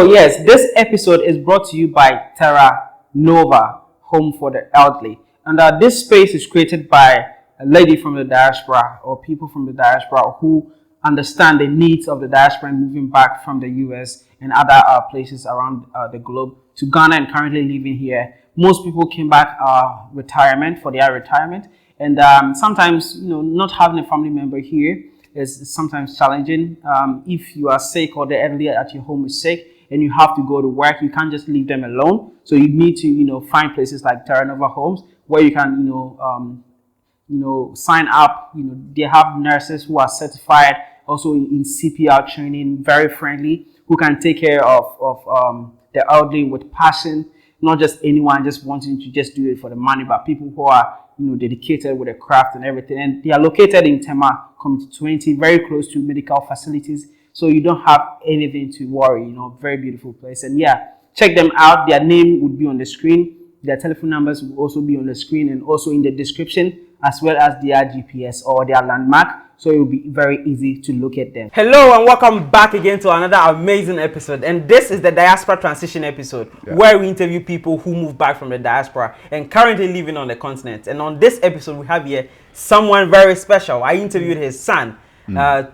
So yes, this episode is brought to you by Terra Nova, Home for the Elderly. And this space is created by a lady from the diaspora or people from the diaspora who understand the needs of the diaspora and moving back from the US and other places around the globe to Ghana and currently living here. Most people came back retirement for their retirement, and sometimes not having a family member here is sometimes challenging. If you are sick or the elderly at your home is sick and you have to go to work, you can't just leave them alone. So you need to find places like Terra Nova Homes where you can sign up. They have nurses who are certified, also in CPR training, very friendly, who can take care of the elderly with passion. Not just anyone just wanting to just do it for the money, but people who are dedicated with the craft and everything. And they are located in TERRA Community 20, very close to medical facilities, so you don't have anything to worry. Very beautiful place. And yeah, check them out. Their name would be on the screen. Their telephone numbers will also be on the screen and also in the description, as well as their GPS or their landmark. So it will be very easy to look at them. Hello and welcome back again to another amazing episode. And this is the Diaspora Transition episode, where we interview people who moved back from the diaspora and currently living on the continent. And on this episode, we have here someone very special. I interviewed his son,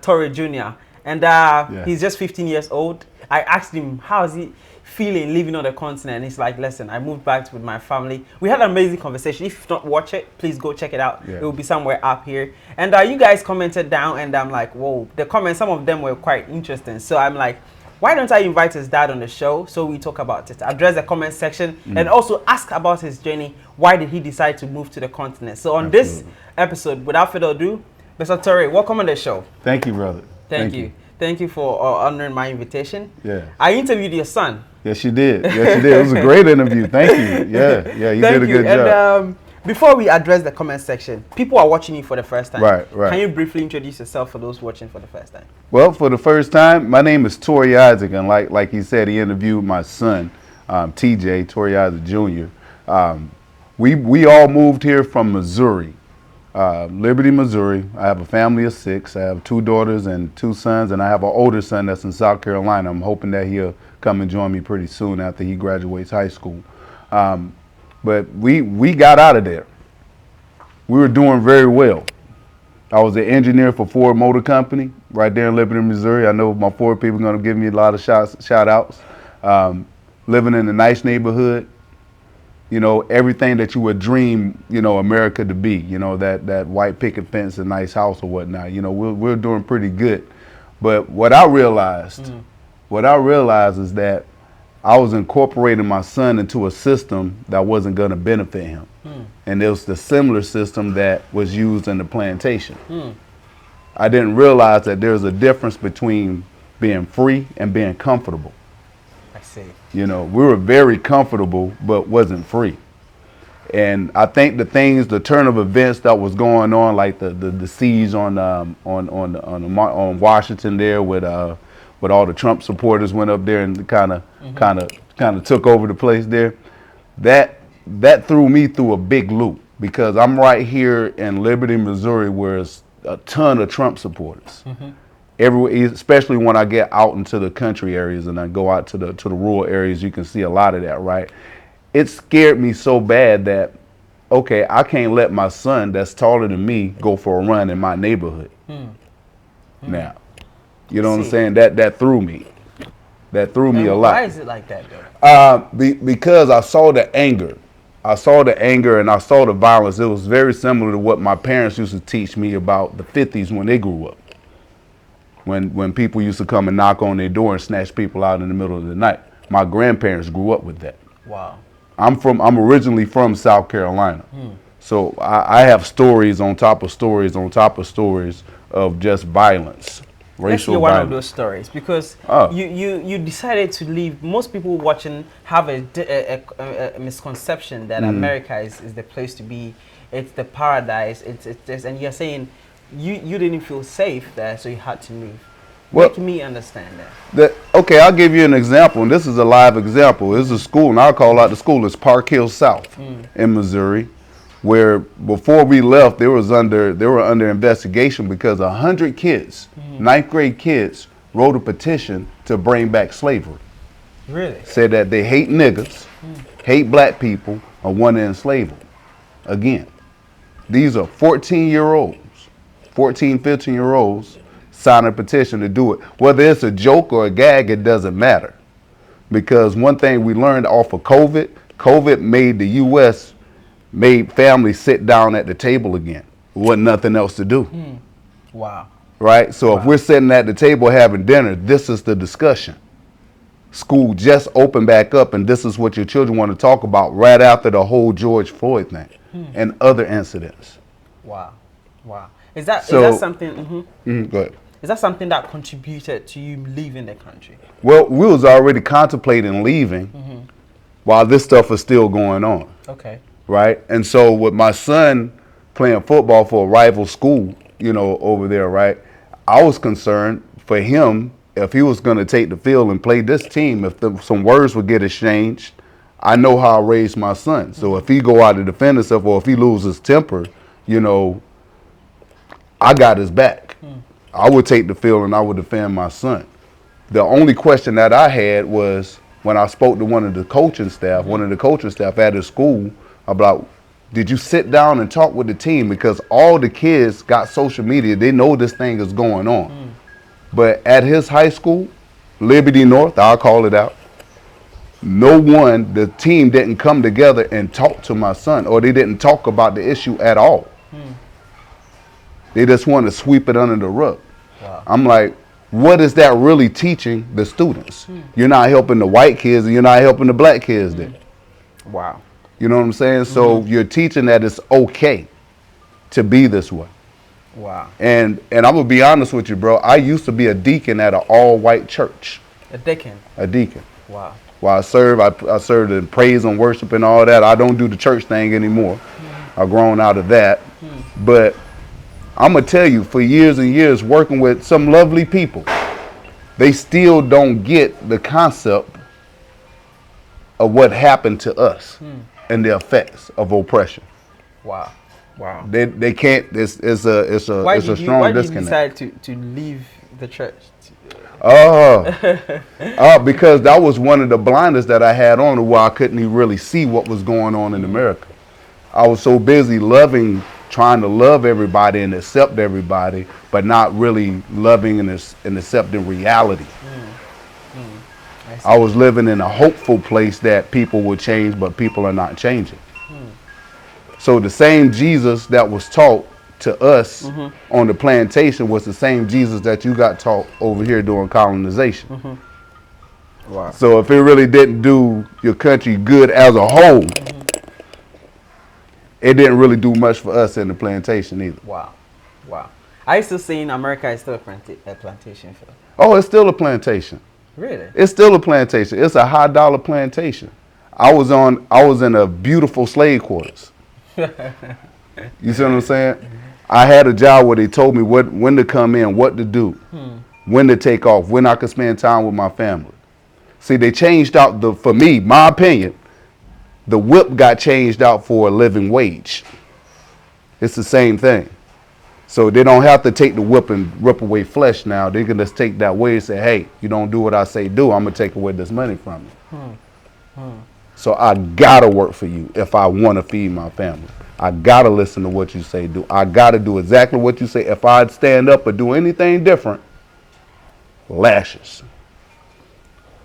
Torre Jr. And he's just 15 years old. I asked him, how is he feeling living on the continent? And he's like, listen, I moved back with my family. We had an amazing conversation. If you've not watched it, please go check it out. It will be somewhere up here. And you guys commented down, and I'm like, whoa, the comments, some of them were quite interesting. So I'm like, why don't I invite his dad on the show so we talk about it, address the comment section, and also ask about his journey. Why did he decide to move to the continent? So on this episode, without further ado, Mr. Torre, welcome on the show. Thank you, brother. Thank you. Thank you for honoring my invitation. Yeah. I interviewed your son. Yes, you did. Yes, you did. It was a great interview. Thank you. Yeah, you did a good job. And before we address the comment section, people are watching you for the first time. Right. Can you briefly introduce yourself for those watching for the first time? Well, for the first time, my name is Torre Isaac, and like he said, he interviewed my son, TJ, Torre Isaac Jr. We all moved here from Missouri. Liberty, Missouri. I have a family of 6. I have 2 daughters and 2 sons, and I have an older son that's in South Carolina. I'm hoping that he'll come and join me pretty soon after he graduates high school. But we got out of there. We were doing very well. I was an engineer for Ford Motor Company right there in Liberty, Missouri. I know my Ford people are going to give me a lot of shout outs. Living in a nice neighborhood. Everything that you would dream, America to be, that white picket fence, a nice house or whatnot, we're doing pretty good. But what I realized is that I was incorporating my son into a system that wasn't going to benefit him. And it was the similar system that was used in the plantation. I didn't realize that there's a difference between being free and being comfortable. We were very comfortable, but wasn't free. And I think the turn of events that was going on, like the siege on Washington there, with all the Trump supporters went up there and kind of took over the place there. That threw me through a big loop, because I'm right here in Liberty, Missouri, where it's a ton of Trump supporters. Everywhere, especially when I get out into the country areas and I go out to the rural areas, you can see a lot of that, right? It scared me so bad that, okay, I can't let my son that's taller than me go for a run in my neighborhood. Now, you know what I'm saying? That threw me. That threw me a lot. Why is it like that, though? Because I saw the anger. I saw the anger and I saw the violence. It was very similar to what my parents used to teach me about the 50s when they grew up. When people used to come and knock on their door and snatch people out in the middle of the night. My grandparents grew up with that. Wow. I'm originally from South Carolina. So I have stories on top of stories on top of stories of just violence, racial violence. One of those stories, because you decided to leave. Most people watching have a misconception that America is the place to be. It's the paradise. It's and you're saying you didn't feel safe there, so you had to move. Well, make me understand that. Okay, I'll give you an example, and this is a live example. This is a school, and I'll call out the school. It's Park Hill South in Missouri, where before we left, they were under investigation because 100 kids, 9th grade kids, wrote a petition to bring back slavery. Really? Said that they hate niggas, hate black people, or want to enslave them. Again, these are 14-year-olds, 14, 15-year-olds sign a petition to do it. Whether it's a joke or a gag, it doesn't matter. Because one thing we learned off of COVID made the U.S. made families sit down at the table again. Wasn't nothing else to do. Wow. Right? So if we're sitting at the table having dinner, this is the discussion. School just opened back up, and this is what your children want to talk about right after the whole George Floyd thing and other incidents. Wow. Wow. Is that something? Go ahead. Is that something that contributed to you leaving the country? Well, we was already contemplating leaving while this stuff was still going on. Okay. Right? And so with my son playing football for a rival school, you know, over there, right, I was concerned for him if he was going to take the field and play this team, if some words would get exchanged. I know how I raised my son. So if he go out to defend himself or if he loses temper, you know, I got his back. I would take the field and I would defend my son. The only question that I had was when I spoke to one of the coaching staff at his school about, did you sit down and talk with the team? Because all the kids got social media. They know this thing is going on. But at his high school, Liberty North, I'll call it out, the team didn't come together and talk to my son, or they didn't talk about the issue at all. They just want to sweep it under the rug. Wow. I'm like, what is that really teaching the students? You're not helping the white kids and you're not helping the black kids then. Wow. You know what I'm saying? So you're teaching that it's okay to be this way. Wow. And I'm gonna be honest with you, bro. I used to be a deacon at an all-white church. A deacon? A deacon. Wow. While I served in praise and worship and all that. I don't do the church thing anymore. I've grown out of that. But I'm gonna tell you, for years and years working with some lovely people, they still don't get the concept of what happened to us and the effects of oppression. Wow. Wow. They can't. It's a strong disconnect. Why did you decide to leave the church? Because that was one of the blinders that I had on, where I couldn't even really see what was going on in America. I was so busy trying to love everybody and accept everybody, but not really loving and accepting reality. I was living in a hopeful place that people would change, but people are not changing. So the same Jesus that was taught to us on the plantation was the same Jesus that you got taught over here during colonization. Wow. So if it really didn't do your country good as a whole, it didn't really do much for us in the plantation either. Wow. Wow. I used to say in America it's still a plantation field. Oh, it's still a plantation. Really? It's still a plantation. It's a high dollar plantation. I was in a beautiful slave quarters. You see what I'm saying? I had a job where they told me when to come in, what to do, when to take off, when I could spend time with my family. See, they changed out for me, my opinion, the whip got changed out for a living wage. It's the same thing. So they don't have to take the whip and rip away flesh now. They can just take that way and say, hey, you don't do what I say do, I'm going to take away this money from you. So I got to work for you if I want to feed my family. I got to listen to what you say do. I got to do exactly what you say. If I stand up or do anything different, lashes.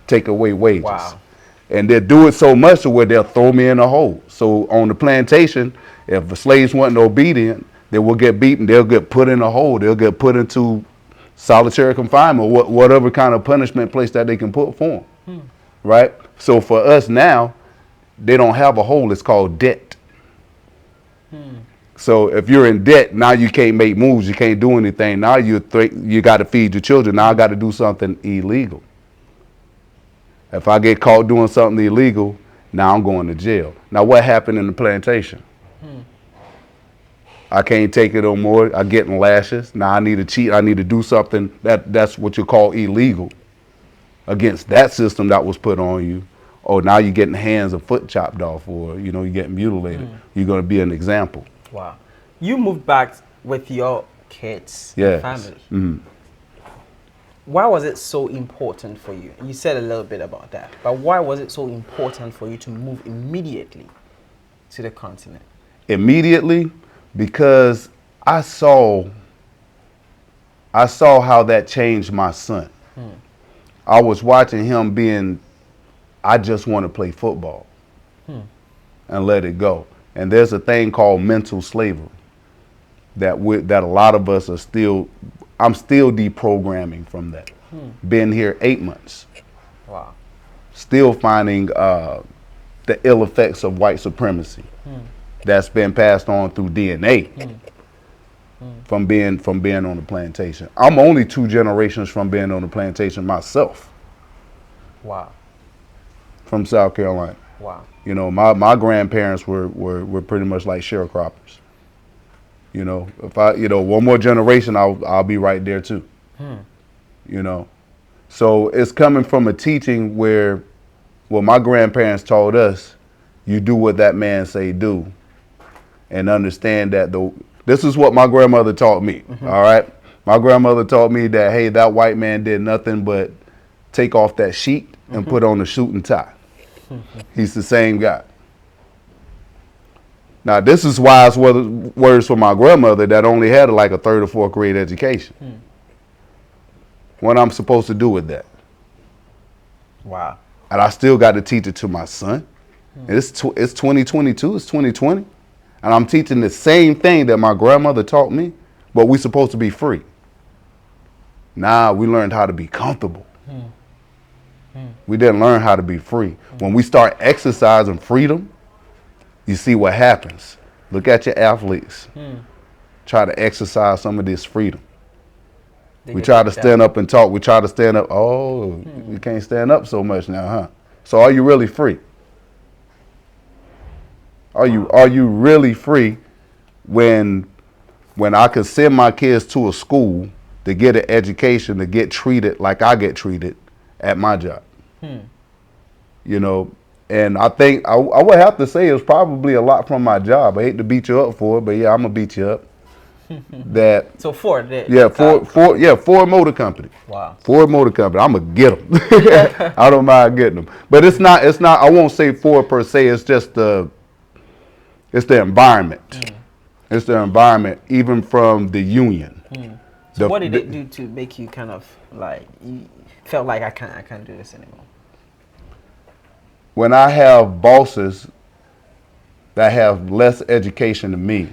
Take away wages. Wow. And they'll do it so much to where they'll throw me in a hole. So on the plantation, if the slaves weren't obedient, they will get beaten. They'll get put in a hole. They'll get put into solitary confinement, or whatever kind of punishment place that they can put for them. Right? So for us now, they don't have a hole. It's called debt. So if you're in debt, now you can't make moves. You can't do anything. Now you got to feed your children. Now I got to do something illegal. If I get caught doing something illegal, now I'm going to jail. Now what happened in the plantation? I can't take it no more. I'm getting lashes. Now I need to cheat. I need to do something that's what you call illegal against that system that was put on you. Oh, now you're getting hands and foot chopped off, or you're getting mutilated. You're going to be an example. Wow. You moved back with your kids and family. why was it so important for you? You said a little bit about that, but why was it so important for you to move immediately to the continent? Immediately, because I saw how that changed my son. I was watching him I just want to play football and let it go. And there's a thing called mental slavery that a lot of us are I'm still deprogramming from that. Been here 8 months. Wow. Still finding the ill effects of white supremacy that's been passed on through DNA from being on the plantation. I'm only 2 generations from being on the plantation myself. Wow. From South Carolina. Wow. You know, my grandparents were pretty much like sharecroppers. You know, if one more generation, I'll be right there too. You know, so it's coming from a teaching where, well, my grandparents taught us, you do what that man say do, and understand that this is what my grandmother taught me. All right, my grandmother taught me that, hey, that white man did nothing but take off that sheet and put on a suit and tie. He's the same guy. Now, this is wise words for my grandmother that only had like a 3rd or 4th grade education. What I'm supposed to do with that? Wow. And I still got to teach it to my son. It's 2022, it's 2020. And I'm teaching the same thing that my grandmother taught me, but we're supposed to be free. Nah, we learned how to be comfortable. We didn't learn how to be free. When we start exercising freedom, you see what happens. Look at your athletes. Try to exercise some of this freedom. We try to stand up and talk. We try to stand up. Oh, you can't stand up so much now, huh? So are you really free? Are you really free when I could send my kids to a school to get an education, to get treated like I get treated at my job? You know, and I think I would have to say it's probably a lot from my job. I hate to beat you up for it, but yeah, I'm gonna beat you up. So Ford, Ford Motor Company. Wow. Ford Motor Company. I'm gonna get them. I don't mind getting them, but it's not. I won't say Ford per se. It's just it's the environment. It's the environment, even from the union. So what did it do to make you kind of like, you felt like I can't do this anymore? When I have bosses that have less education than me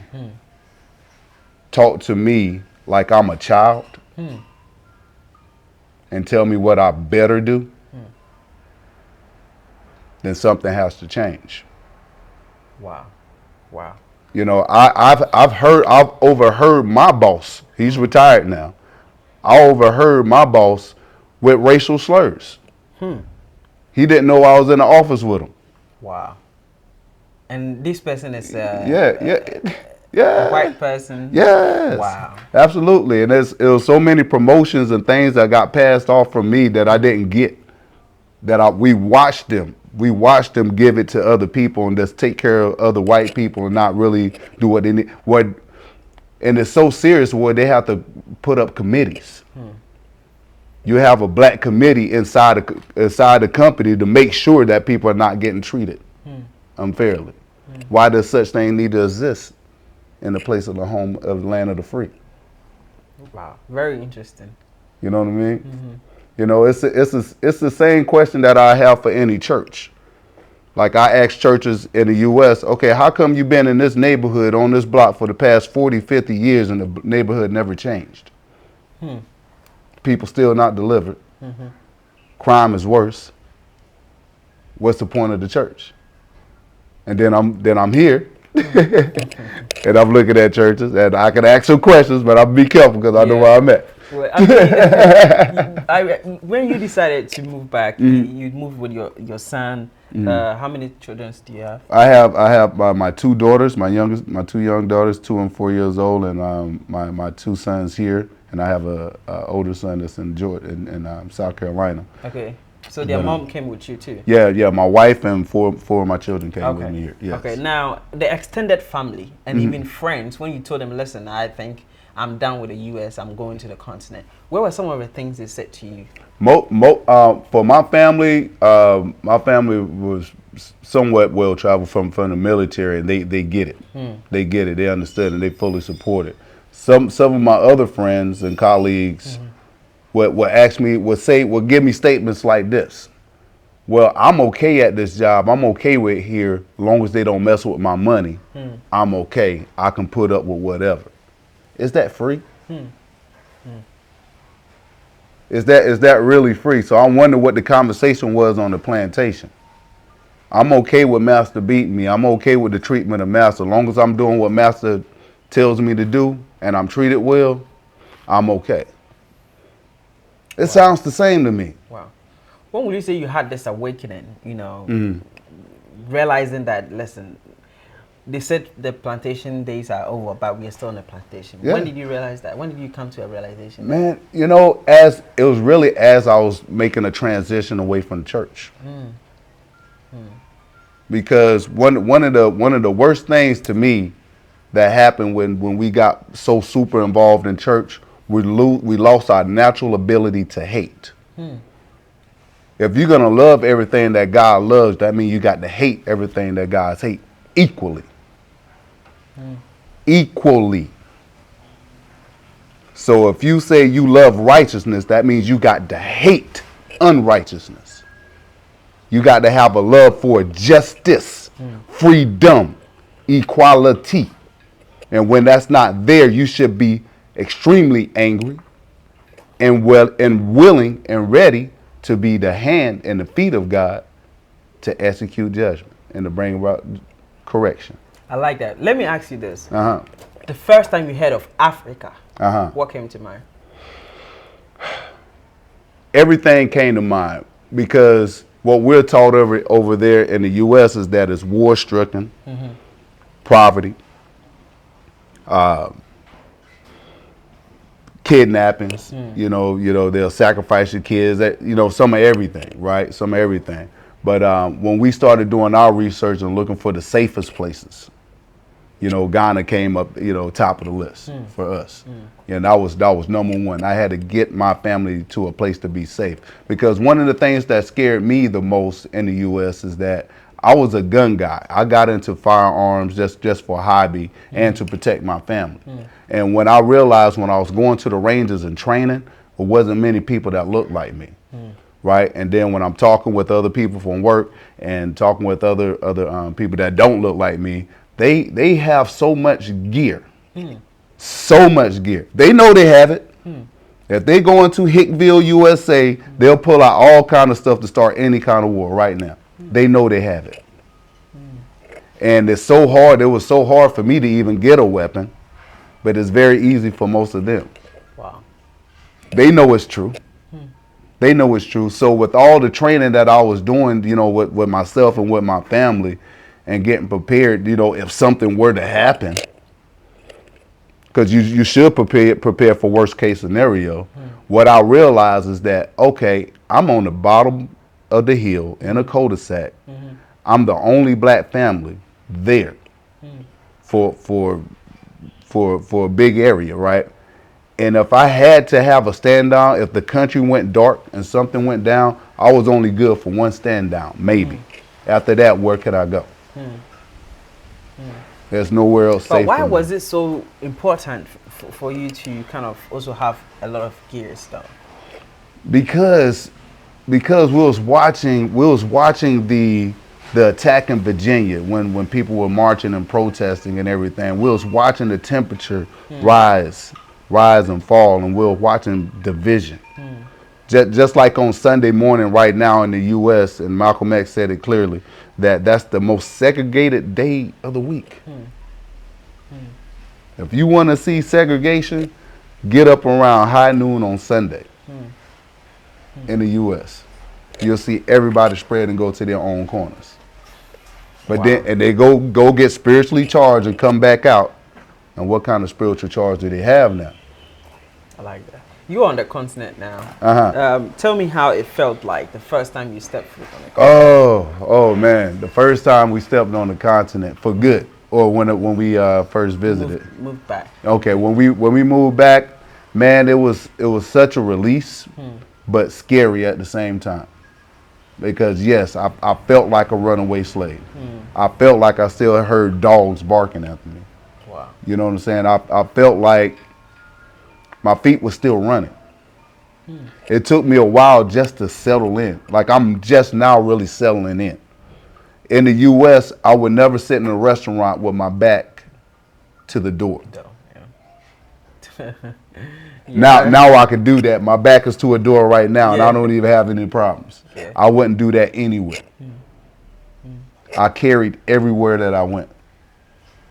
talk to me like I'm a child and tell me what I better do, then something has to change. Wow. Wow. You know, I've overheard my boss. He's retired now. I overheard my boss with racial slurs. He didn't know I was in the office with him. Wow. And this person is a white person? Yes. Wow. Absolutely. And it was so many promotions and things that got passed off from me that I didn't get. We watched them. We watched them give it to other people and just take care of other white people and not really do what they need. And it's so serious where they have to put up committees. You have a black committee inside the company to make sure that people are not getting treated unfairly. Why does such thing need to exist in the place of the home of the land of the free? Wow, very interesting. You know what I mean? You know, it's the same question that I have for any church. Like I ask churches in the U.S., okay, how come you've been in this neighborhood on this block for the past 40, 50 years and the neighborhood never changed? People still not delivered. Crime is worse. What's the point of the church? And then I'm here, and I'm looking at churches, and I can ask some questions, but I'll be careful because I know where I'm at. Well, I mean, when you decided to move back, you moved with your son. How many children do you have? I have my 2 daughters, my 2 young daughters, 2 and 4 years old, and my 2 sons here, and I have a older son that's in Georgia, in South Carolina. Okay, so their mom came with you too. Yeah. My wife and four of my children came with me here. Yes. Okay, now the extended family and even friends, when you told them, listen, I think I'm done with the U.S., I'm going to the continent. What were some of the things they said to you? For my family was somewhat well traveled from the military, and they get it. They get it. They understood, and they fully support it. Some of my other friends and colleagues would ask me, would give me statements like this. Well, I'm okay at this job. I'm okay with here as long as they don't mess with my money. I'm okay. I can put up with whatever. Is that free? Is that really free? So I wonder what the conversation was on the plantation. I'm okay with master beating me. I'm okay with the treatment of master. As long as I'm doing what master tells me to do and I'm treated well, I'm okay. It sounds the same to me. Wow. When would you say you had this awakening, realizing that, listen, they said the plantation days are over, but we are still on the plantation. Yeah. When did you realize that? When did you come to a realization? Man, as it was really as I was making a transition away from church. Because one of the worst things to me that happened when we got so super involved in church, we lost our natural ability to hate. If you're gonna love everything that God loves, that means you got to hate everything that God hates equally. Equally. So if you say you love righteousness, that means you got to hate unrighteousness. You got to have a love for justice, freedom, equality. And when that's not there, you should be extremely angry and willing and ready to be the hand and the feet of God to execute judgment and to bring about correction. I like that. Let me ask you this. The first time you heard of Africa, what came to mind? Everything came to mind because what we're taught over there in the U.S. is that it's war-stricken, poverty, kidnappings. They'll sacrifice your kids. Some of everything, right? Some of everything. But when we started doing our research and looking for the safest places, Ghana came up, top of the list for us. And that was number one. I had to get my family to a place to be safe because one of the things that scared me the most in the U.S. is that I was a gun guy. I got into firearms just for a hobby and to protect my family. And when I realized when I was going to the ranges and training, there wasn't many people that looked like me. Right. And then when I'm talking with other people from work and talking with other people that don't look like me, they have so much gear, so much gear. They know they have it. If they go into Hickville, USA, they'll pull out all kind of stuff to start any kind of war right now. They know they have it. And it's so hard. It was so hard for me to even get a weapon, but it's very easy for most of them. Wow. They know it's true. They know it's true. So with all the training that I was doing, with myself and with my family and getting prepared, if something were to happen, because you should prepare for worst case scenario. What I realized is that, okay, I'm on the bottom of the hill in a cul-de-sac. I'm the only black family there for a big area, right? And if I had to have a stand down, if the country went dark and something went down, I was only good for one stand down, maybe. After that, where could I go? There's nowhere else safe. But why was it so important for you to kind of also have a lot of gear stuff? Because we was watching the attack in Virginia when people were marching and protesting and everything. We was watching the temperature rise and fall, and we were watching division. Just like on Sunday morning right now in the U.S., and Malcolm X said it clearly, that's the most segregated day of the week. If you want to see segregation, get up around high noon on Sunday in the U.S. You'll see everybody spread and go to their own corners. But then they go get spiritually charged and come back out. And what kind of spiritual charge do they have now? I like that. You're on the continent now. Tell me how it felt like the first time you stepped foot on the continent. Oh man, the first time we stepped on the continent for good. Or when we first visited? Moved back. Okay, when we moved back, man, it was such a release, but scary at the same time. Because yes, I felt like a runaway slave. I felt like I still heard dogs barking after me. Wow. You know what I'm saying? I felt like my feet were still running. It took me a while just to settle in. Like I'm just now really settling in. In the U.S., I would never sit in a restaurant with my back to the door. Yeah. Now I can do that. My back is to a door right now, and Yeah. I don't even have any problems. Yeah. I wouldn't do that anywhere. I carried everywhere that I went.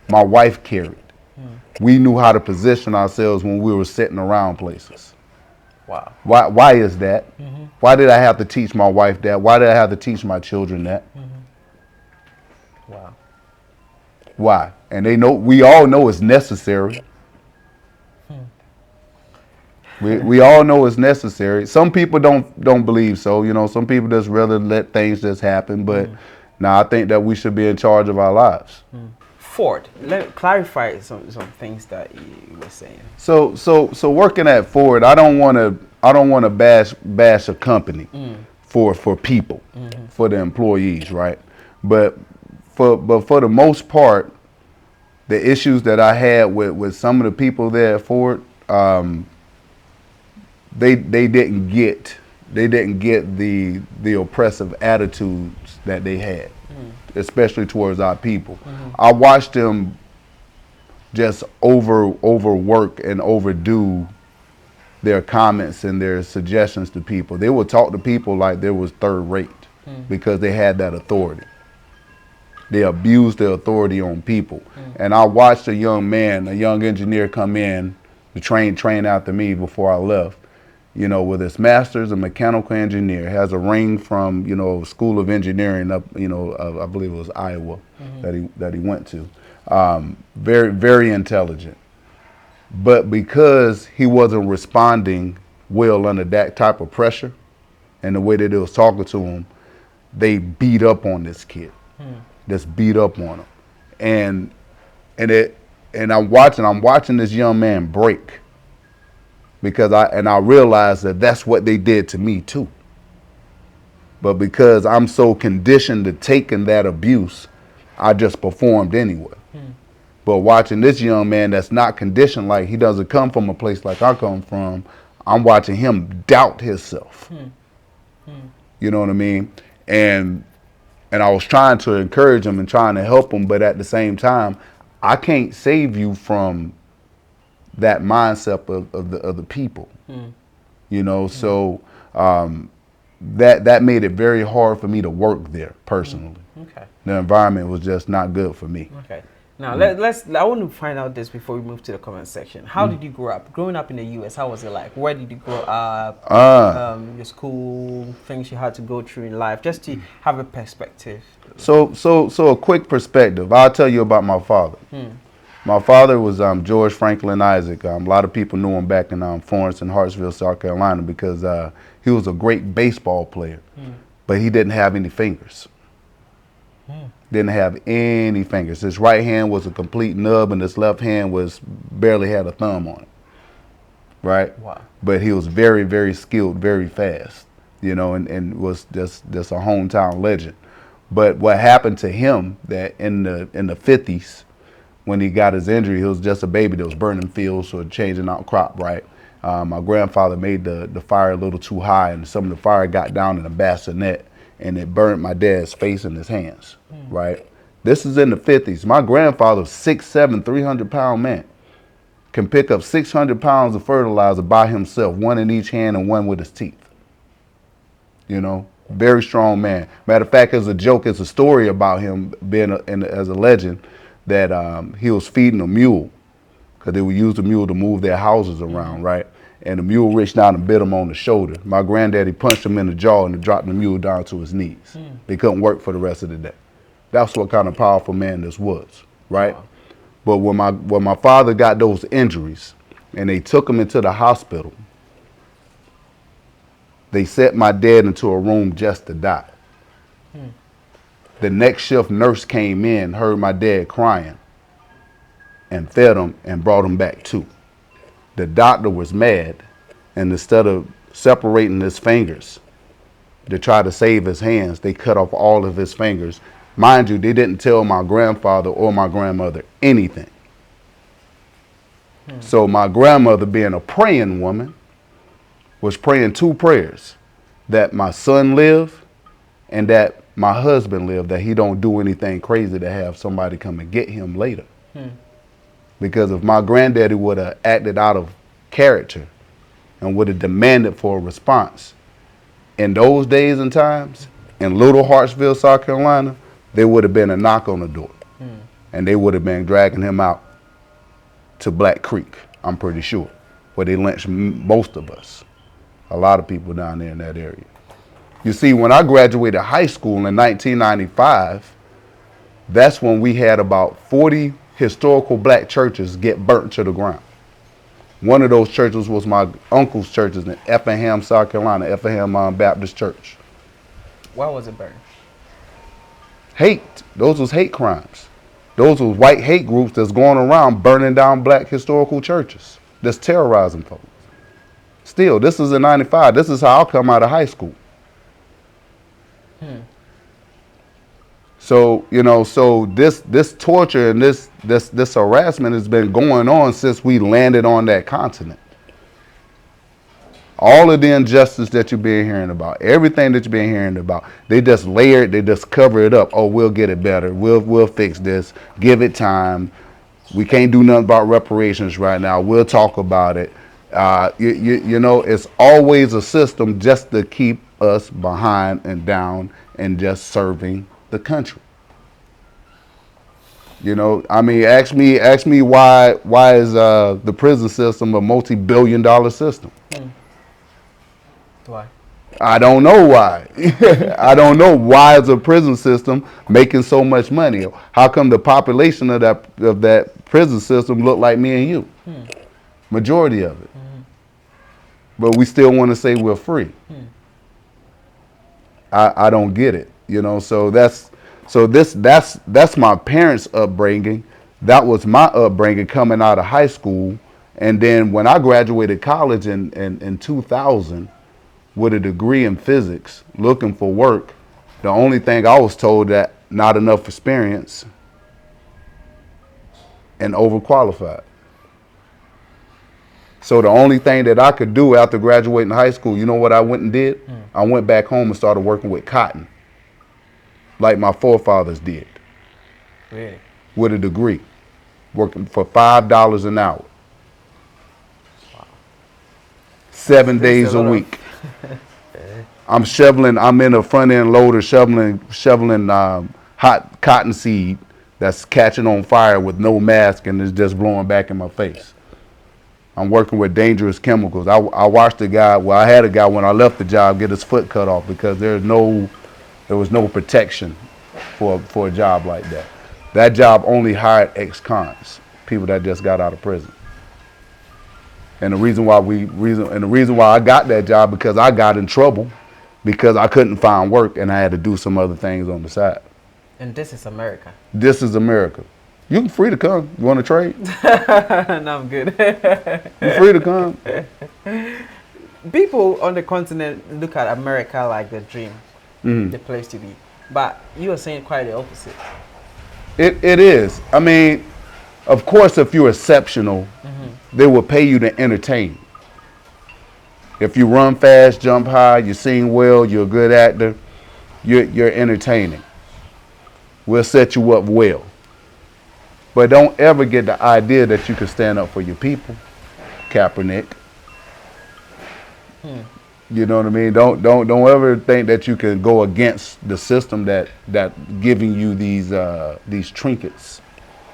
My wife carried. We knew how to position ourselves when we were sitting around places. Wow. Why is that? Why did I have to teach my wife that? Why did I have to teach my children that? Wow. Why? And we all know it's necessary. We all know it's necessary. Some people don't believe so. You know, some people just rather let things just happen. But now I think that we should be in charge of our lives. Ford, clarify some things that you were saying. So working at Ford, I don't want to bash a company for people, for the employees, right? But for the most part, the issues that I had with some of the people there at Ford, they didn't get the oppressive attitudes that they had, especially towards our people. I watched them just overwork and overdo their comments and their suggestions to people. They would talk to people like they was third rate because they had that authority. They abused their authority on people. And I watched a young engineer come in to train after me before I left, you know, with his master's in mechanical engineer, has a ring from, you know, School of Engineering up, you know, I believe it was Iowa that he went to. Very, very intelligent. But because he wasn't responding well under that type of pressure and the way that they was talking to him, they beat up on this kid. Just beat up on him. And I'm watching this young man break. Because I realized that that's what they did to me too. But because I'm so conditioned to taking that abuse, I just performed anyway. But watching this young man that's not conditioned, like he doesn't come from a place like I come from, I'm watching him doubt himself. You know what I mean? And I was trying to encourage him and trying to help him, but at the same time, I can't save you from that mindset of the people. You know, so that made it very hard for me to work there personally. Okay. The environment was just not good for me. Okay. Now I want to find out this before we move to the comment section. How did you grow up? Growing up in the US, how was it like? Where did you grow up? Your school, things you had to go through in life, just to have a perspective. So a quick perspective. I'll tell you about my father. My father was George Franklin Isaac. A lot of people knew him back in Florence and Hartsville, South Carolina, because he was a great baseball player, but he didn't have any fingers. Didn't have any fingers. His right hand was a complete nub, and his left hand barely had a thumb on it. Right? Wow. But he was very, very skilled, very fast, you know, and was just a hometown legend. But what happened to him that in the 50s, when he got his injury, he was just a baby that was burning fields or changing out crop, right? My grandfather made the fire a little too high, and some of the fire got down in a bassinet, and it burned my dad's face and his hands, right? This is in the 50s. My grandfather, 6'7", 300-pound man, can pick up 600 pounds of fertilizer by himself, one in each hand and one with his teeth. You know, very strong man. Matter of fact, as a joke, it's a story about him being as a legend that he was feeding a mule, because they would use the mule to move their houses around, right? And the mule reached out and bit him on the shoulder. My granddaddy punched him in the jaw and dropped the mule down to his knees. They couldn't work for the rest of the day. That's what kind of powerful man this was, right? Wow. But when my father got those injuries and they took him into the hospital, they set my dad into a room just to die. The next shift nurse came in, heard my dad crying, and fed him and brought him back too. The doctor was mad, and instead of separating his fingers to try to save his hands, they cut off all of his fingers. Mind you, they didn't tell my grandfather or my grandmother anything. So my grandmother, being a praying woman, was praying 2 prayers: that my son live and that my husband live, that he don't do anything crazy to have somebody come and get him later. Because if my granddaddy would have acted out of character and would have demanded for a response, in those days and times, in Little Hartsville, South Carolina, there would have been a knock on the door. And they would have been dragging him out to Black Creek, I'm pretty sure, where they lynched most of us. A lot of people down there in that area. You see, when I graduated high school in 1995, that's when we had about 40 historical Black churches get burnt to the ground. One of those churches was my uncle's churches in Effingham, South Carolina, Effingham Baptist Church. Why was it burned? Hate. Those was hate crimes. Those was white hate groups that's going around burning down Black historical churches, that's terrorizing folks. Still, this is in 95. This is how I come out of high school. So, you know, so this torture and this harassment has been going on since we landed on that continent. All of the injustice that you've been hearing about, everything that you've been hearing about, they just layer it, they just cover it up. Oh, we'll get it better. We'll fix this. Give it time. We can't do nothing about reparations right now. We'll talk about it. You know, it's always a system just to keep us behind and down and just serving the country. You know, I mean, ask me why is the prison system a multi-billion-dollar system? Why? I don't know why. I don't know why is a prison system making so much money. How come the population of that prison system look like me and you? Majority of it. But we still want to say we're free. I don't get it. You know, so that's my parents' upbringing. That was my upbringing coming out of high school. And then when I graduated college in 2000 with a degree in physics, looking for work, the only thing I was told that not enough experience and overqualified. So the only thing that I could do after graduating high school, you know what I went and did? I went back home and started working with cotton, like my forefathers did. Really? With a degree, working for $5 an hour. Wow. 7 days a week. I'm in a front end loader shoveling hot cotton seed that's catching on fire with no mask and it's just blowing back in my face. I'm working with dangerous chemicals. I watched a guy, well, I had a guy when I left the job get his foot cut off because there was no protection for a job like that. That job only hired ex-cons, people that just got out of prison. And the reason why I got that job because I got in trouble because I couldn't find work and I had to do some other things on the side. And this is America. This is America. You're free to come. You want to trade? No, I'm good. You're free to come. People on the continent look at America like the dream, the place to be. But you are saying quite the opposite. It is. I mean, of course, if you're exceptional, they will pay you to entertain. If you run fast, jump high, you sing well, you're a good actor, you're entertaining. We'll set you up well. But don't ever get the idea that you can stand up for your people, Kaepernick. You know what I mean? Don't ever think that you can go against the system that giving you these trinkets.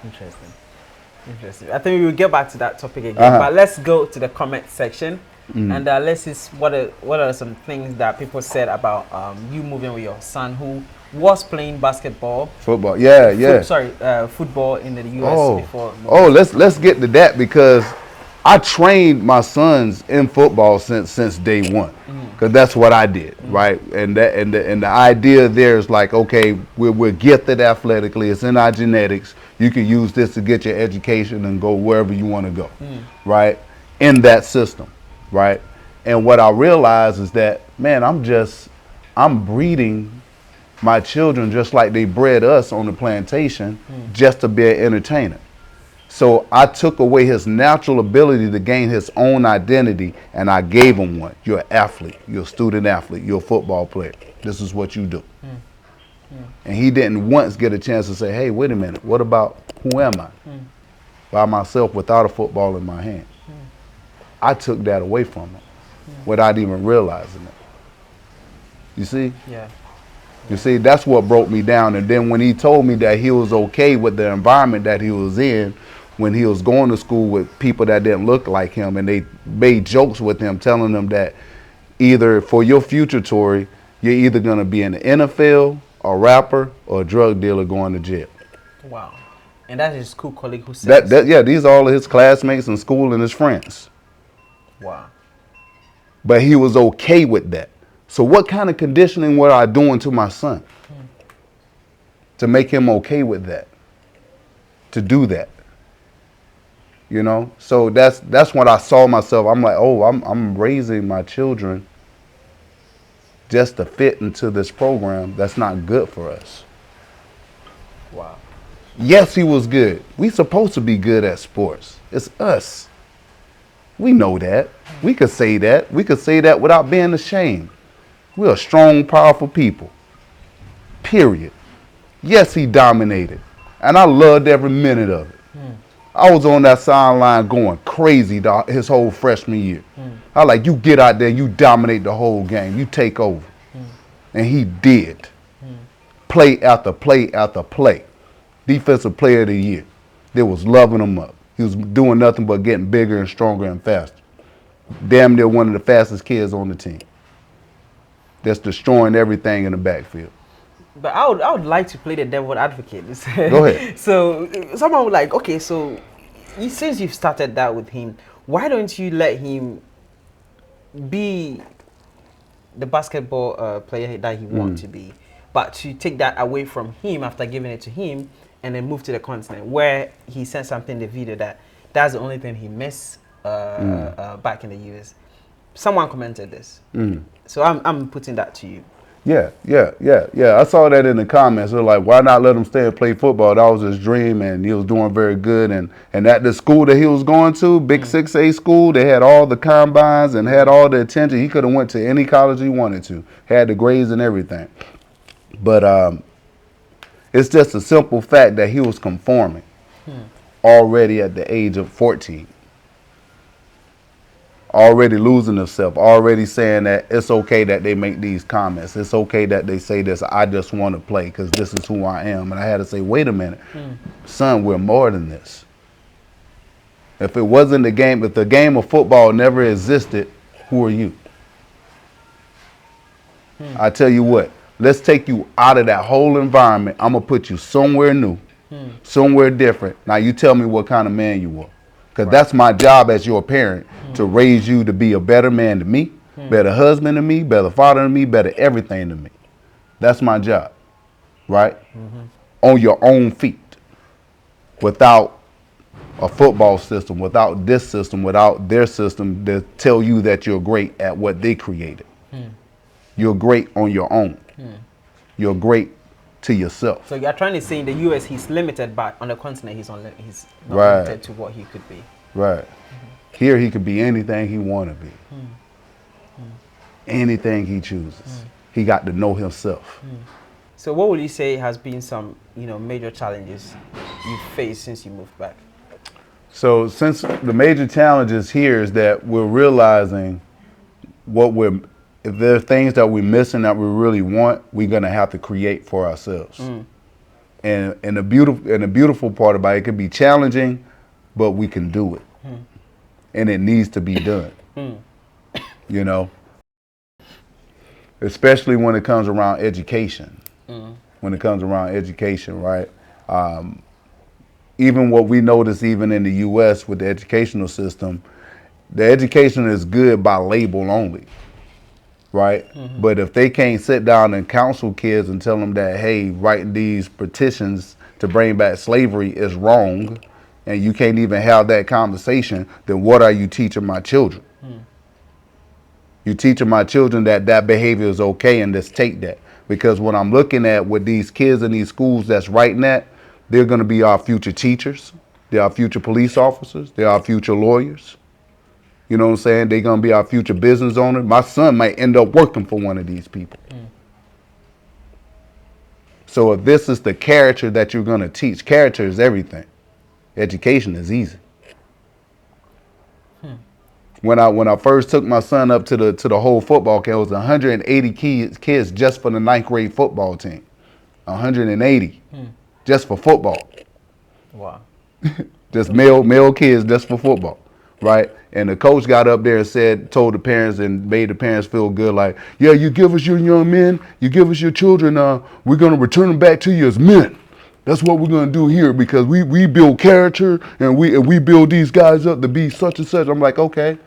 Interesting. I think we will get back to that topic again. But let's go to the comment section and let's see what are some things that people said about you moving with your son who was playing basketball. Football, football in the US before. Let's get to that because I trained my sons in football since day one, because that's what I did, right? And the idea there is like, okay, we're gifted athletically. It's in our genetics. You can use this to get your education and go wherever you want to go, right? In that system, right? And what I realize is that, man, I'm breeding my children just like they bred us on the plantation, just to be an entertainer. So I took away his natural ability to gain his own identity, and I gave him one. You're an athlete. You're a student athlete. You're a football player. This is what you do. And he didn't once get a chance to say, hey, wait a minute. What about who am I? By myself without a football in my hand. I took that away from him without even realizing it. You see? Yeah. You see, that's what broke me down. And then when he told me that he was okay with the environment that he was in, when he was going to school with people that didn't look like him, and they made jokes with him, telling him that either for your future, Tory, you're either going to be in the NFL, a rapper, or a drug dealer going to jail. Wow. And that's his school colleague who said Yeah, these are all of his classmates in school and his friends. Wow. But he was okay with that. So what kind of conditioning were I doing to my son to make him okay with that, to do that? You know, so that's when I saw myself. I'm like, oh, I'm raising my children just to fit into this program that's not good for us. Wow. Yes, he was good. We supposed to be good at sports. It's us. We know that. We could say that. We could say that without being ashamed. We're strong, powerful people. Period. Yes, he dominated. And I loved every minute of it. I was on that sideline going crazy his whole freshman year. I like, you get out there, you dominate the whole game, you take over. And he did. Play after play after play. Defensive player of the year. They was loving him up. He was doing nothing but getting bigger and stronger and faster. Damn near one of the fastest kids on the team. That's destroying everything in the backfield. But I would like to play the devil advocate. Go ahead. So someone would like, okay, so since you've started that with him, why don't you let him be the basketball player that he wants to be, but to take that away from him after giving it to him, and then move to the continent where he said something in the video that's the only thing he missed back in the US. Someone commented this, so I'm putting that to you. Yeah. I saw that in the comments. They're like, why not let him stay and play football? That was his dream, and he was doing very good. And at the school that he was going to, big 6A school, they had all the combines and had all the attention. He could have went to any college he wanted to, had the grades and everything. But it's just a simple fact that he was conforming already at the age of 14. Already losing himself, already saying that it's okay that they make these comments. It's okay that they say this. I just want to play because this is who I am. And I had to say, wait a minute, son, we're more than this. If it wasn't the game, if the game of football never existed, who are you? I tell you what, let's take you out of that whole environment. I'm going to put you somewhere new, somewhere different. Now you tell me what kind of man you are. Because that's my job as your parent, to raise you to be a better man to me, better husband to me, better father to me, better everything to me. That's my job, right? On your own feet, without a football system, without this system, without their system to tell you that you're great at what they created. You're great on your own. You're great to yourself. So you're trying to say in the US he's limited, but on the continent he's not limited to what he could be. Right. Here he could be anything he want to be. Anything he chooses. He got to know himself. So what would you say has been some, major challenges you faced since you moved back? So since the major challenges here is that we're realizing if there are things that we're missing that we really want, we're gonna have to create for ourselves. And the beautiful part about it can be challenging, but we can do it. And it needs to be done. Especially when it comes around education. When it comes around education, right? even what we notice even in the U.S. with the educational system, the education is good by label only, right? But if they can't sit down and counsel kids and tell them that, hey, writing these petitions to bring back slavery is wrong, and you can't even have that conversation, then what are you teaching my children? You teaching my children that that behavior is okay and just take that. Because what I'm looking at with these kids in these schools that's writing that, they're going to be our future teachers. They're our future police officers. They're our future lawyers. You know what I'm saying? They're going to be our future business owners. My son might end up working for one of these people. So if this is the character that you're going to teach, character is everything. Education is easy. When I first took my son up to the whole football camp, it was 180 kids just for the 9th grade football team. 180 just for football. Wow. Just male kids just for football, right? And the coach got up there and told the parents and made the parents feel good, like, yeah, you give us your young men, you give us your children, we're gonna return them back to you as men. That's what we're gonna do here, because we build character and we build these guys up to be such and such. I'm like, okay.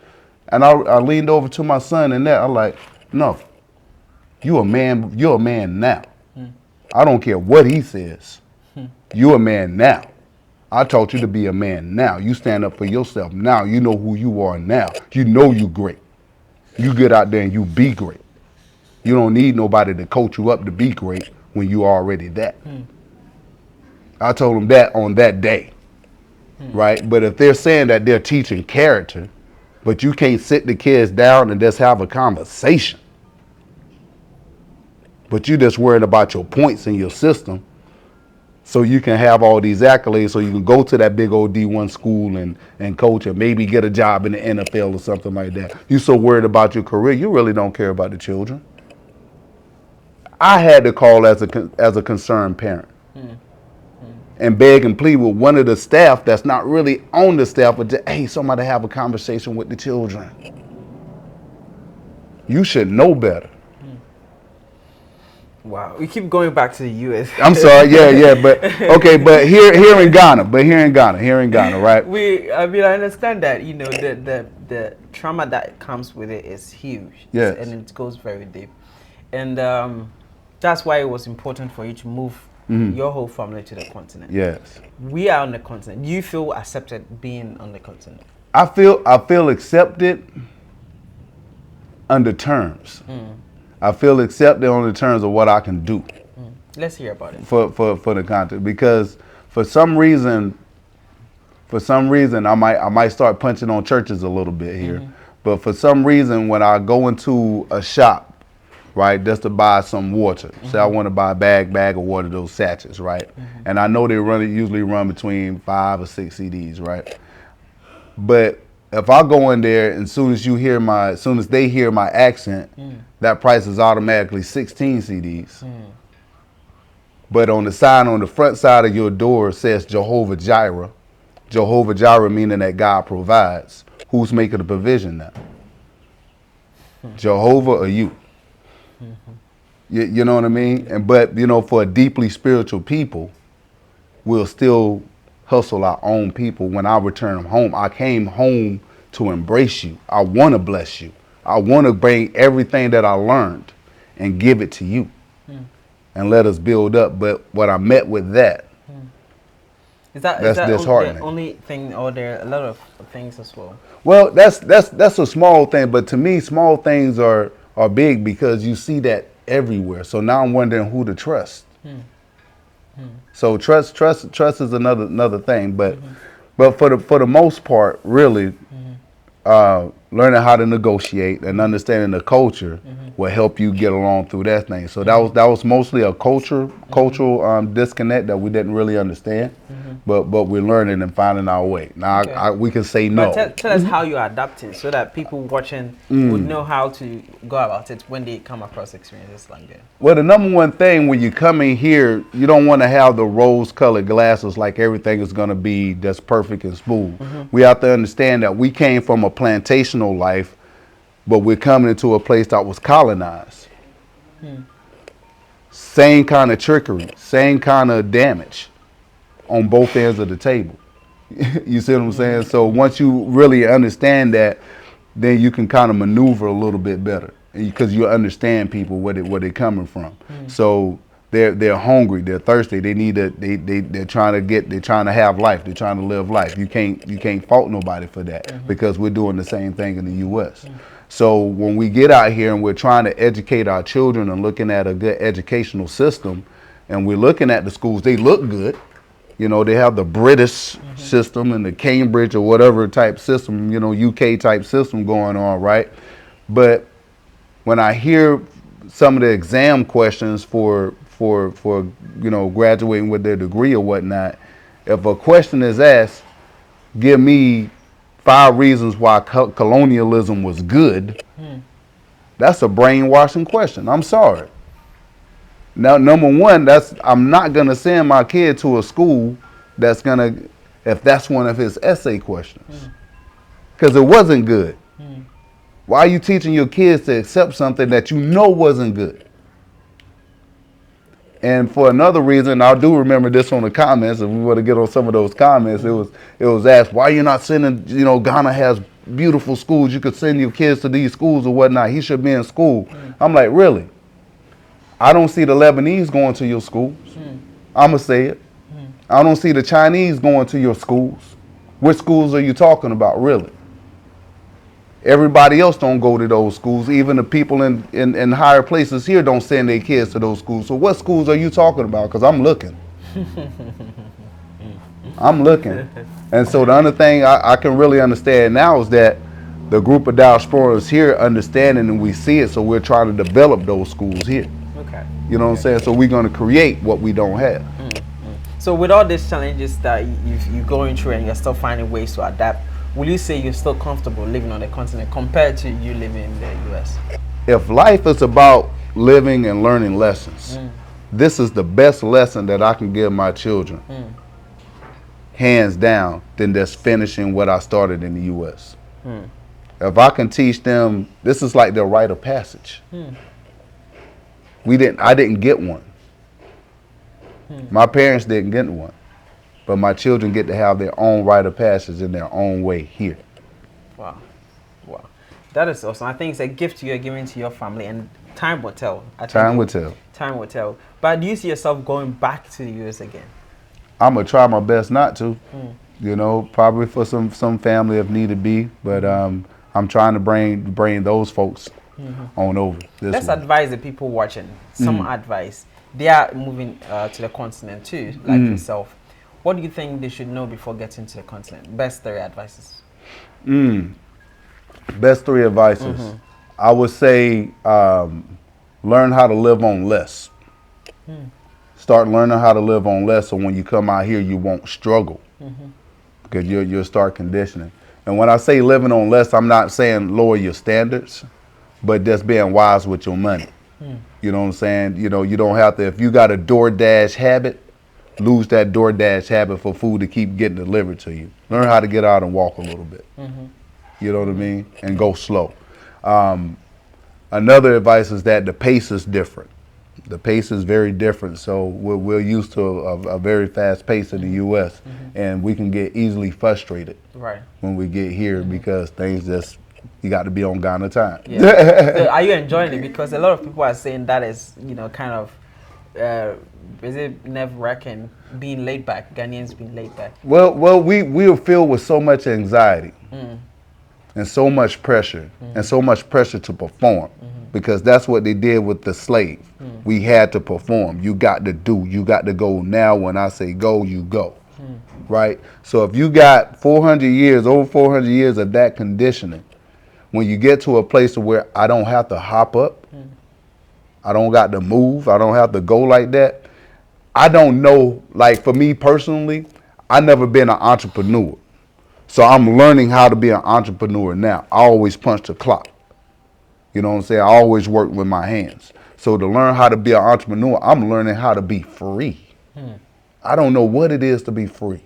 And I leaned over to my son and I'm like, no, you're a man now. I don't care what he says. You're a man now. I taught you to be a man now. You stand up for yourself now. You know who you are now. You know you great. You get out there and you be great. You don't need nobody to coach you up to be great when you already that. I told them that on that day, right? But if they're saying that they're teaching character, but you can't sit the kids down and just have a conversation, but you just worried about your points in your system, so you can have all these accolades, so you can go to that big old D1 school and coach and maybe get a job in the NFL or something like that. You're so worried about your career, you really don't care about the children. I had to call as a concerned parent and beg and plead with one of the staff that's not really on the staff, but just, hey, somebody have a conversation with the children. You should know better. Wow, we keep going back to the U.S. I'm sorry, yeah, but okay, but here in Ghana, right? I understand that, you know, the trauma that comes with it is huge. Yes. And it goes very deep, and that's why it was important for you to move your whole family to the continent. Yes. We are on the continent. Do you feel accepted being on the continent? I feel accepted under terms. I feel accepted on the terms of what I can do. Let's hear about it. For the content, because for some reason I might start punching on churches a little bit here, but for some reason when I go into a shop, right, just to buy some water, say I want to buy a bag of water, those sachets, right, and I know they usually run between 5 or 6 CDs, right, but if I go in there and as soon as they hear my accent, that price is automatically 16 CDs. But on the sign on the front side of your door says Jehovah Jireh. Jehovah Jireh meaning that God provides. Who's making the provision now? Jehovah or you? You know what I mean? But you know, for a deeply spiritual people, we'll still hustle our own people. When I return home, I came home to embrace you. I want to bless you. I want to bring everything that I learned and give it to you and let us build up. But what I met with that's disheartening. The only thing, or there are a lot of things as well? Well, that's a small thing, but to me, small things are big because you see that everywhere. So now I'm wondering who to trust. So trust is another thing, but for the most part, really, learning how to negotiate and understanding the culture will help you get along through that thing. So that was mostly a cultural disconnect that we didn't really understand, but we're learning and finding our way. Now we can say no. But tell us how you are adapting so that people watching would know how to go about it when they come across experiences like that. Well, the number one thing when you come in here, you don't want to have the rose-colored glasses like everything is going to be just perfect and smooth. We have to understand that we came from a plantational life, but we're coming into a place that was colonized. Same kind of trickery, same kind of damage. on both ends of the table. You see what I'm saying? So once you really understand that, then you can kind of maneuver a little bit better because you understand people where they're coming from. So they're hungry, they're thirsty, they're trying to have life, they're trying to live life. You can't fault nobody for that because we're doing the same thing in the U.S. So when we get out here and we're trying to educate our children and looking at a good educational system, and we're looking at the schools, they look good. You know, they have the British system and the Cambridge or whatever type system, you know, UK type system going on, right? But when I hear some of the exam questions for you know, graduating with their degree or whatnot, if a question is asked, give me 5 reasons why colonialism was good, that's a brainwashing question. I'm sorry. Now, number one, I'm not gonna send my kid to a school that's gonna, if that's one of his essay questions, because it wasn't good. Why are you teaching your kids to accept something that you know wasn't good? And for another reason, I do remember this on the comments. If we want to get on some of those comments, it was asked, why you not sending? You know, Ghana has beautiful schools. You could send your kids to these schools or whatnot. He should be in school. I'm like, really? I don't see the Lebanese going to your schools. I'm going to say it. I don't see the Chinese going to your schools. Which schools are you talking about, really? Everybody else don't go to those schools. Even the people in higher places here don't send their kids to those schools. So what schools are you talking about? Because I'm looking. I'm looking. And so the other thing I can really understand now is that the group of diasporas here understanding and we see it, so we're trying to develop those schools here. Okay. You know what I'm saying? So we're going to create what we don't have. So with all these challenges that you're going through and you're still finding ways to adapt, will you say you're still comfortable living on the continent compared to you living in the U.S.? If life is about living and learning lessons, this is the best lesson that I can give my children, hands down, than just finishing what I started in the U.S. If I can teach them, this is like their rite of passage. I didn't get one. My parents didn't get one. But my children get to have their own rite of passage in their own way here. Wow. Wow. That is awesome. I think it's a gift you're giving to your family, and time will tell. Time will tell. Time will tell. But do you see yourself going back to the US again? I'm going to try my best not to. You know, probably for some family if need to be. But I'm trying to bring those folks on over. Let's advise the people watching some advice. They are moving to the continent too, like yourself. What do you think they should know before getting to the continent? Best 3 advices. Best 3 advices. I would say learn how to live on less. Start learning how to live on less, so when you come out here, you won't struggle because you'll start conditioning. And when I say living on less, I'm not saying lower your standards, but just being wise with your money. You know what I'm saying? You know, you don't have to, if you got a DoorDash habit, lose that DoorDash habit for food to keep getting delivered to you. Learn how to get out and walk a little bit. You know what I mean? And go slow. Another advice is that the pace is different. The pace is very different. So we're used to a very fast pace in the U.S. And we can get easily frustrated when we get here because things just, you got to be on Ghana time. So are you enjoying it? Because a lot of people are saying that is, you know, kind of, is it nerve-wracking being laid back, Ghanaians being laid back? Well, we are filled with so much anxiety and so much pressure and so much pressure to perform because that's what they did with the slave. We had to perform. You got to do. You got to go. Now when I say go, you go. Right? So if you got 400 years, over 400 years of that conditioning, when you get to a place where I don't have to hop up, I don't got to move, I don't have to go like that, I don't know, like for me personally, I never been an entrepreneur. So I'm learning how to be an entrepreneur now. I always punch the clock. You know what I'm saying? I always work with my hands. So to learn how to be an entrepreneur, I'm learning how to be free. I don't know what it is to be free.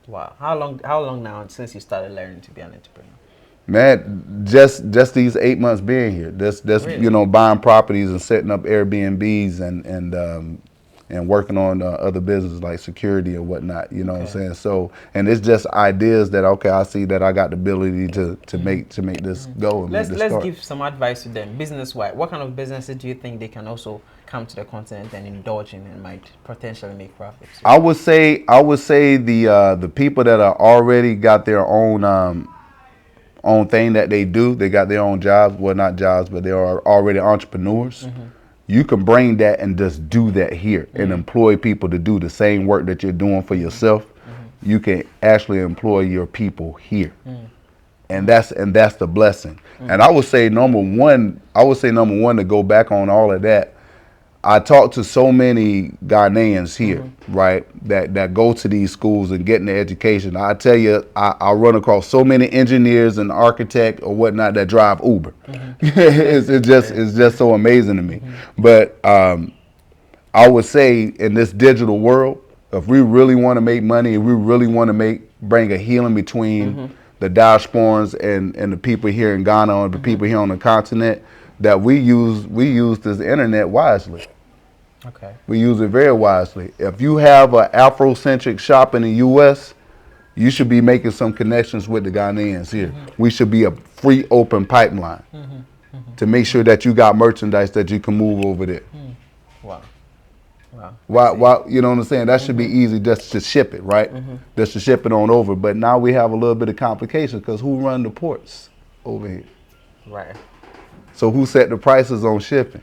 Wow. How long now since you started learning to be an entrepreneur? Man, just these 8 months being here, just really? You know, buying properties and setting up Airbnbs and and working on other businesses like security and whatnot. You know what I'm saying? So, and it's just ideas that okay, I see that I got the ability to make this go and let's make this start. give some advice to them business wise. What kind of businesses do you think they can also come to the continent and indulge in and might potentially make profits? I would say the people that are already got their own thing that they do. They got their own jobs. Well, not jobs, but they are already entrepreneurs. You can bring that and just do that here and employ people to do the same work that you're doing for yourself. You can actually employ your people here. And that's the blessing. And I would say number one to go back on all of that. I talk to so many Ghanaians here, right, that go to these schools and getting the education. I tell you, I run across so many engineers and architects or whatnot that drive Uber. It's just so amazing to me. But I would say in this digital world, if we really want to make money and we really want to bring a healing between the diasporans and the people here in Ghana or the people here on the continent, that we use this internet wisely. Okay. We use it very wisely. If you have an Afrocentric shop in the U.S., you should be making some connections with the Ghanaians here. We should be a free, open pipeline to make sure that you got merchandise that you can move over there. Wow. Why, you know what I'm saying? That should be easy just to ship it, right? Just to ship it on over. But now we have a little bit of complications because who run the ports over here? Right. So who set the prices on shipping?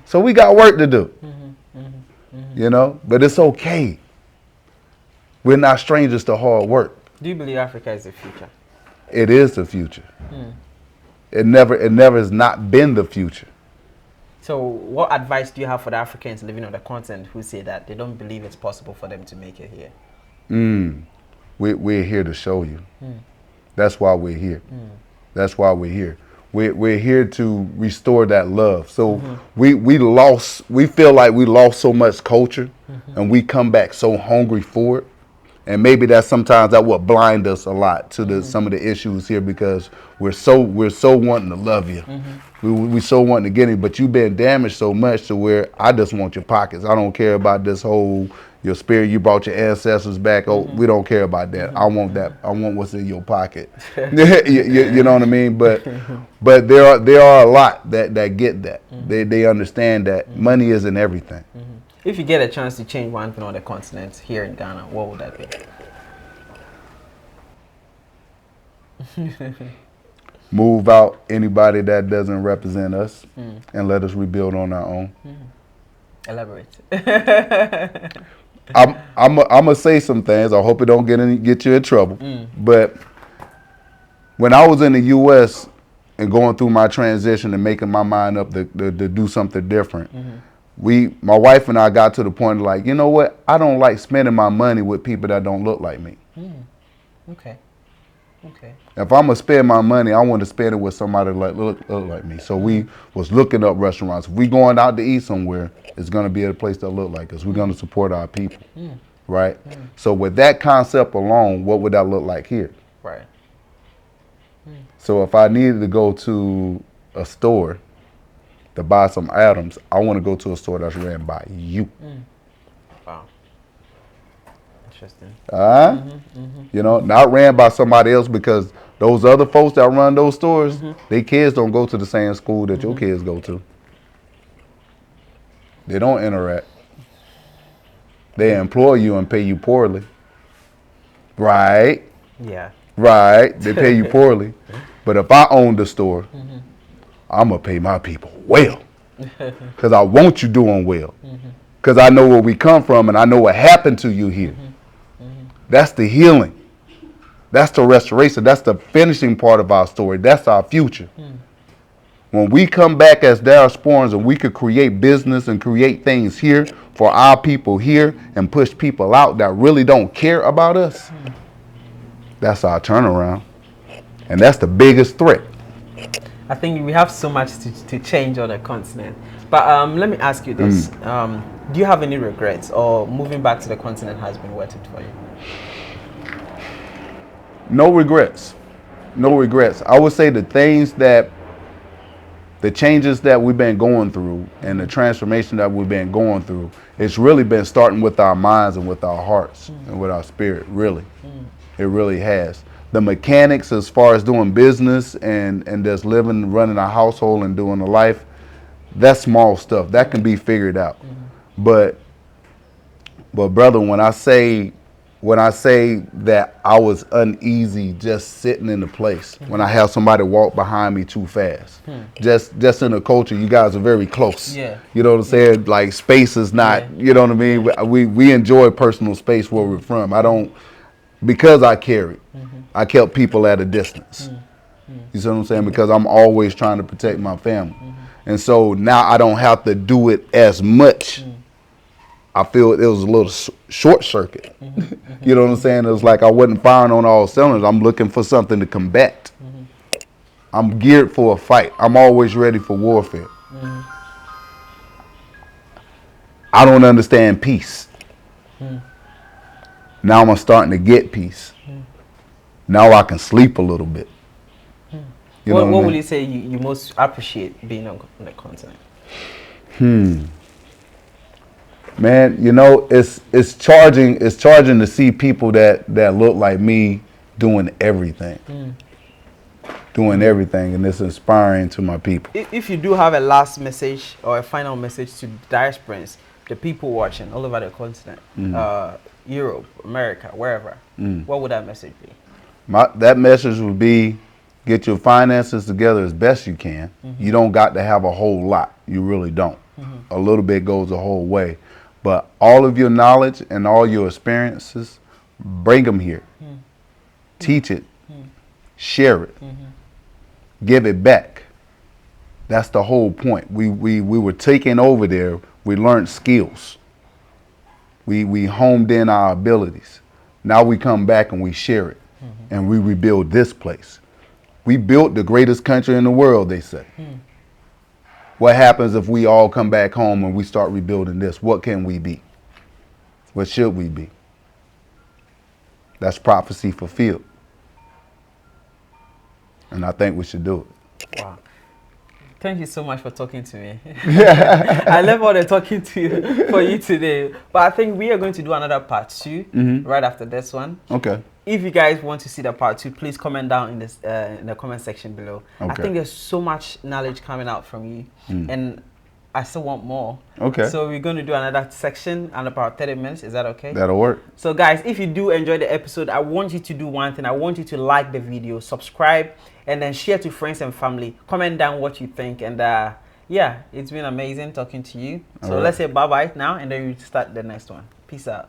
So we got work to do. You know, but it's okay. We're not strangers to hard work. Do you believe Africa is the future? It is the future. It never has not been the future. So what advice do you have for the Africans living on the continent who say that they don't believe it's possible for them to make it here? We're here to show you. That's why we're here. That's why we're here. We're here to restore that love. So we feel like we lost so much culture and we come back so hungry for it. And maybe that's sometimes that what blind us a lot to some of the issues here because we're so wanting to love you. We so wanting to get it, but you've been damaged so much to where I just want your pockets. I don't care about this whole your spirit. You brought your ancestors back. Oh, we don't care about that. I want that. I want what's in your pocket. you know what I mean? But there are a lot that get that. They understand that money isn't everything. If you get a chance to change one thing on the continent here in Ghana, what would that be? Move out anybody that doesn't represent us and let us rebuild on our own. Elaborate. I'm gonna say some things. I hope it don't get you in trouble. But when I was in the U.S. and going through my transition and making my mind up to do something different, my wife and I got to the point of like, you know what? I don't like spending my money with people that don't look like me. Okay. If I'm gonna spend my money, I want to spend it with somebody that look like me. So we was looking up restaurants. If we going out to eat somewhere, it's gonna be at a place that look like us. We're gonna support our people, right? So with that concept alone, what would that look like here? Right. So if I needed to go to a store to buy some items, I want to go to a store that's ran by you. Wow. Interesting. You know, not ran by somebody else because those other folks that run those stores, their kids don't go to the same school that your kids go to. They don't interact. They employ you and pay you poorly. Right? Yeah. Right. They pay you poorly. But if I own the store, I'm going to pay my people well. Because I want you doing well. Because I know where we come from and I know what happened to you here. That's the healing. That's the restoration. That's the finishing part of our story. That's our future. When we come back as diasporans and we could create business and create things here for our people here and push people out that really don't care about us, that's our turnaround. And that's the biggest threat. I think we have so much to change on the continent. But let me ask you this. Do you have any regrets or moving back to the continent has been worth it for you? No regrets. No regrets. I would say the things that the changes that we've been going through and the transformation that we've been going through, it's really been starting with our minds and with our hearts and with our spirit, really. It really has. The mechanics as far as doing business and just living, running a household and doing a life, that's small stuff. That can be figured out. But brother, when I say that I was uneasy just sitting in the place when I have somebody walk behind me too fast. Just in the culture, you guys are very close. Yeah. You know what I'm saying? Like space is not, you know what I mean? We enjoy personal space where we're from. I don't, because I carry, I kept people at a distance. You see what I'm saying? Because I'm always trying to protect my family. And so now I don't have to do it as much. I feel it was a little short circuit. You know what I'm saying? It was like I wasn't firing on all cylinders. I'm looking for something to combat. I'm geared for a fight. I'm always ready for warfare. I don't understand peace. Now I'm starting to get peace. Now I can sleep a little bit. What would you say you most appreciate being on the continent? Man, you know, it's charging to see people that look like me doing everything. Doing everything, and it's inspiring to my people. If you do have a last message or a final message to diasporans, the people watching all over the continent, Europe, America, wherever, what would that message be? That message would be, get your finances together as best you can. You don't got to have a whole lot. You really don't. A little bit goes a whole way. But all of your knowledge and all your experiences, bring them here. Teach it. Share it. Give it back. That's the whole point. We were taken over there. We learned skills. We homed in our abilities. Now we come back and we share it. And we rebuild this place. We built the greatest country in the world, they say. What happens if we all come back home and we start rebuilding this? What can we be? What should we be? That's prophecy fulfilled. And I think we should do it. Wow. Thank you so much for talking to me. I love all the talking to you for you today. But I think we are going to do another part 2 right after this one. Okay. If you guys want to see the part 2, please comment down in this in the comment section below. Okay. I think there's so much knowledge coming out from you, and I still want more. Okay. So we're going to do another section in about 30 minutes. Is that okay? That'll work. So guys, if you do enjoy the episode, I want you to do one thing. I want you to like the video, subscribe, and then share to friends and family. Comment down what you think, and yeah, it's been amazing talking to you. So let's say bye-bye now, and then we start the next one. Peace out.